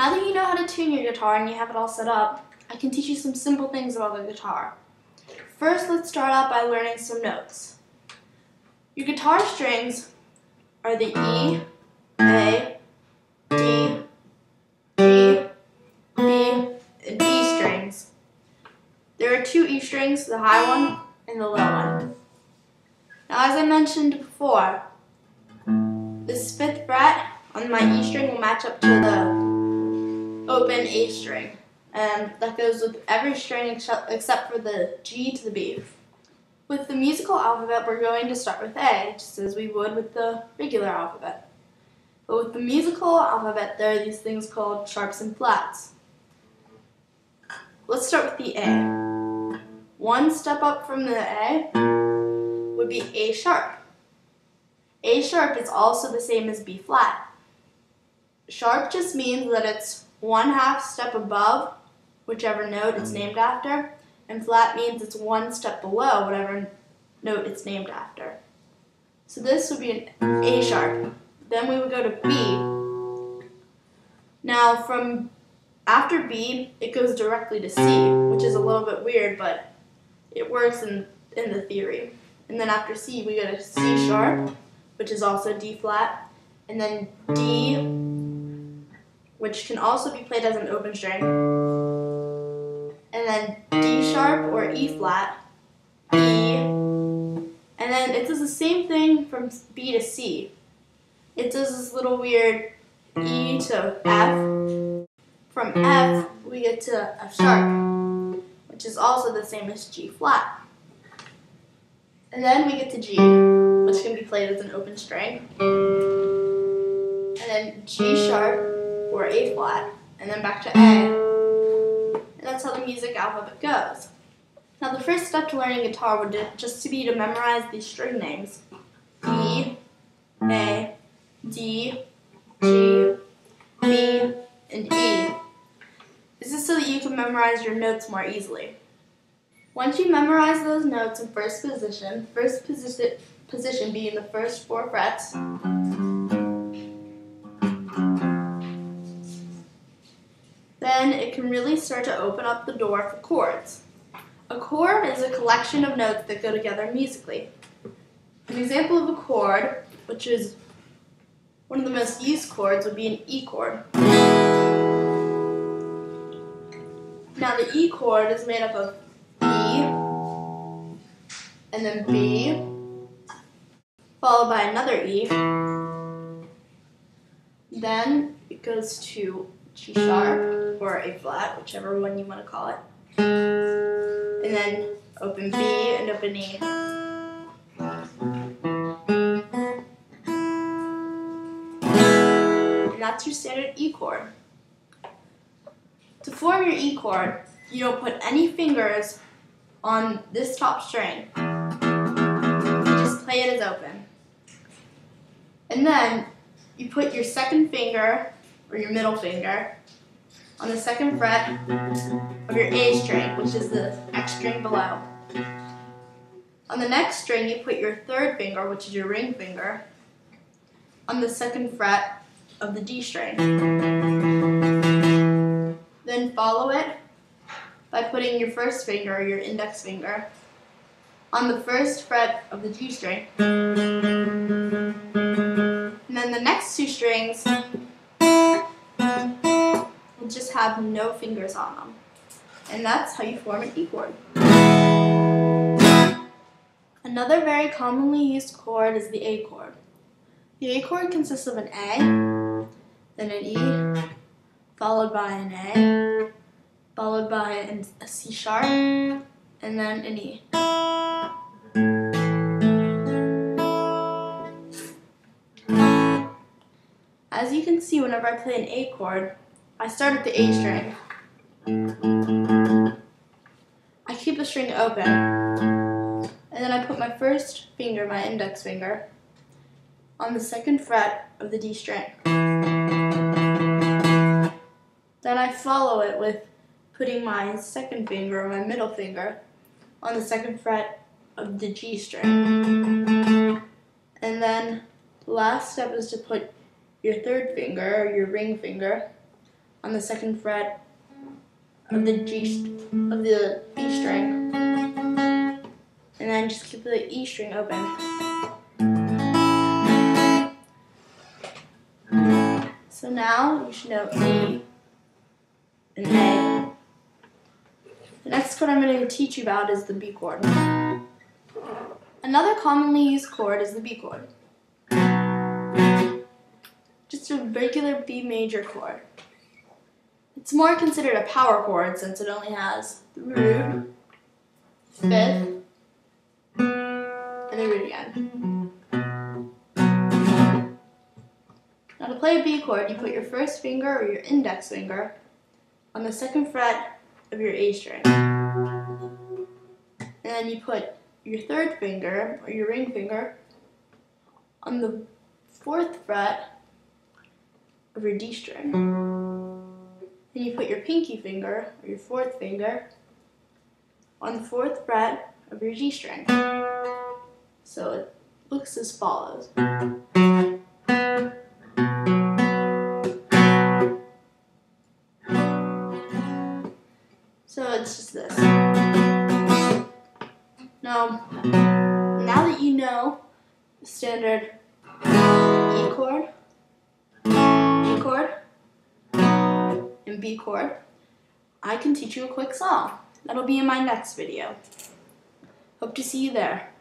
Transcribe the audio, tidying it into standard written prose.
Now that you know how to tune your guitar and you have it all set up, I can teach you some simple things about the guitar. First, let's start out by learning some notes. Your guitar strings are the E, A, D, G, B, and E strings. There are two E strings, the high one and the low one. Now, as I mentioned before, this 5th fret on my E string will match up to the open A string, and that goes with every string except for the G to the B. With the musical alphabet, we're going to start with A, just as we would with the regular alphabet. But with the musical alphabet, there are these things called sharps and flats. Let's start with the A. One step up from the A would be A sharp. A sharp is also the same as B flat. Sharp just means that it's 1/2 step above whichever note it's named after, and flat means it's 1 step below whatever note it's named after. So this would be an A sharp. Then we would go to B. Now from after B, it goes directly to C, which is a little bit weird, but it works in the theory. And then after C, we go to C sharp, which is also D flat, and then D, which can also be played as an open string, and then D sharp or E flat, E, and then it does the same thing from B to C. It does this little weird E to F. From F, we get to F sharp, which is also the same as G flat. And then we get to G, which can be played as an open string, and then G sharp or A flat, and then back to A. And that's how the music alphabet goes. Now the first step to learning guitar would just be to memorize these string names: E, A, D, G, B, and E. This is so that you can memorize your notes more easily. Once you memorize those notes in first position being the first 4 frets, then it can really start to open up the door for chords. A chord is a collection of notes that go together musically. An example of a chord, which is one of the most used chords, would be an E chord. Now the E chord is made up of E, and then B, followed by another E. Then it goes to G sharp or A flat, whichever one you want to call it. And then open B and open E. And that's your standard E chord. To form your E chord, you don't put any fingers on this top string. You just play it as open. And then you put your second finger, or your middle finger, on the 2nd fret of your A string, which is the next string below. On the next string, you put your 3rd finger, which is your ring finger, on the 2nd fret of the D string. Then follow it by putting your 1st finger, or your index finger, on the 1st fret of the G string. And then the next 2 strings will just have no fingers on them. And that's how you form an E chord. Another very commonly used chord is the A chord. The A chord consists of an A, then an E, followed by an A, followed by a C sharp, and then an E. As you can see, whenever I play an A chord, I start at the A string. I keep the string open, and then I put my 1st finger, my index finger, on the 2nd fret of the D string. Then I follow it with putting my 2nd finger, or my middle finger, on the 2nd fret of the G string. And then the last step is to put your 3rd finger, or your ring finger, on the second fret of the B string, and then just keep the E string open. So now you should know E and A. The next chord I'm going to teach you about is the B chord. Another commonly used chord is the B chord. Just a regular B major chord. It's more considered a power chord since it only has the root, fifth, and the root again. Now to play a B chord, you put your first finger or your index finger on the second fret of your A string. And then you put your third finger or your ring finger on the fourth fret of your D string. Then you put your pinky finger or your fourth finger on the fourth fret of your G string. So it looks as follows. So it's just this. Now that you know the standard E chord, G chord, and B chord, I can teach you a quick song. That'll be in my next video. Hope to see you there.